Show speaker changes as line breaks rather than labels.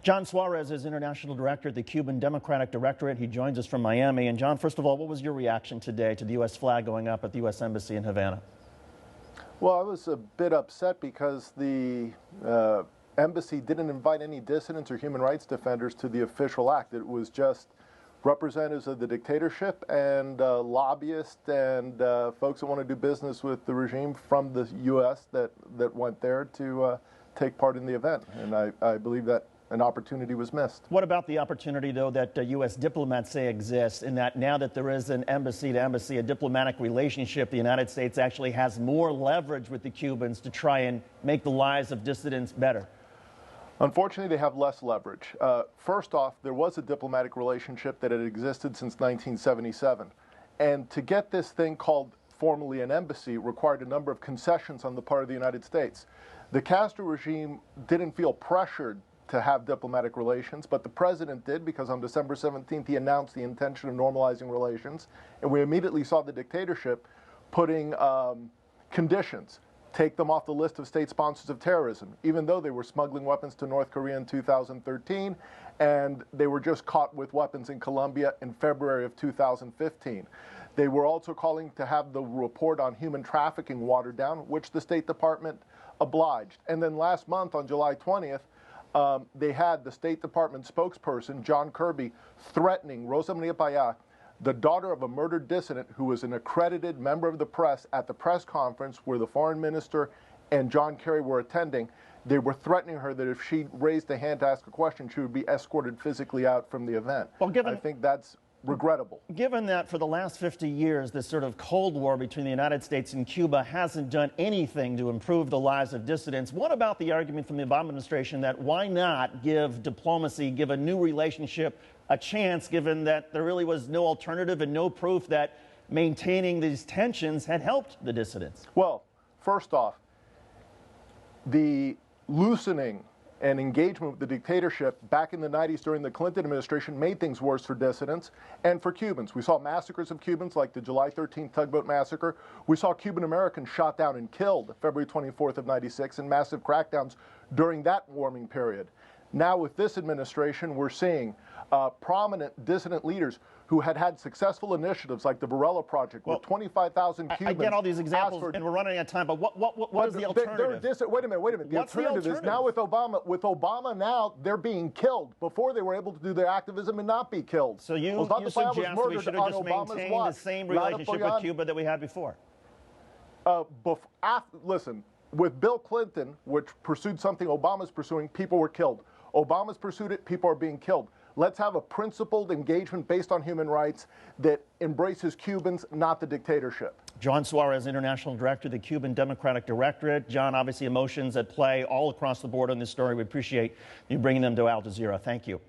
John Suarez is International Director at the Cuban Democratic Directorate. He joins us from Miami. And John, first of all, what was your reaction today to the U.S. flag going up at the U.S. Embassy in Havana?
Well, I was a bit upset because the embassy didn't invite any dissidents or human rights defenders to the official act. It was just representatives of the dictatorship and lobbyists and folks that want to do business with the regime from the U.S. that went there to take part in the event. And I believe that an opportunity was missed.
What about the opportunity, though, that U.S. diplomats say exists, in that now that there is an embassy-to-embassy, a diplomatic relationship, the United States actually has more leverage with the Cubans to try and make the lives of dissidents better?
Unfortunately, they have less leverage. First off, there was a diplomatic relationship that had existed since 1977. And to get this thing called formally an embassy required a number of concessions on the part of the United States. The Castro regime didn't feel pressured to have diplomatic relations, but the president did, because on December 17th he announced the intention of normalizing relations, and we immediately saw the dictatorship putting conditions. Take them off the list of state sponsors of terrorism, even though they were smuggling weapons to North Korea in 2013, and they were just caught with weapons in Colombia in February of 2015. They were also calling to have the report on human trafficking watered down, which the State Department obliged. And then last month, on July 20th, they had the State Department spokesperson, John Kirby, threatening Rosa Maria Payá, the daughter of a murdered dissident who was an accredited member of the press, at the press conference where the foreign minister and John Kerry were attending. They were threatening her that if she raised a hand to ask a question, she would be escorted physically out from the event. Well, I think that's regrettable.
Given that for the last 50 years, this sort of Cold War between the United States and Cuba hasn't done anything to improve the lives of dissidents, what about the argument from the Obama administration that why not give diplomacy, give a new relationship a chance, given that there really was no alternative and no proof that maintaining these tensions had helped the dissidents?
Well, first off, the loosening and engagement with the dictatorship back in the 90s during the Clinton administration made things worse for dissidents and for Cubans. We saw massacres of Cubans like the July 13th tugboat massacre. We saw Cuban Americans shot down and killed February 24th of 96 and massive crackdowns during that warming period. Now with this administration, we're seeing prominent dissident leaders who had successful initiatives like the Varela Project, with 25,000 Cubans.
I get all these examples, and we're running out of time, but what is the alternative?
Wait a minute. The alternative is now with Obama now, they're being killed. Before, they were able to do their activism and not be killed.
So you suggest we should have just maintained the same relationship with Cuba that we had before?
Listen, with Bill Clinton, which pursued something Obama's pursuing, people were killed. Obama's pursued it, people are being killed. Let's have a principled engagement based on human rights that embraces Cubans, not the dictatorship.
John Suarez, International Director of the Cuban Democratic Directorate. John, obviously emotions at play all across the board on this story. We appreciate you bringing them to Al Jazeera. Thank you.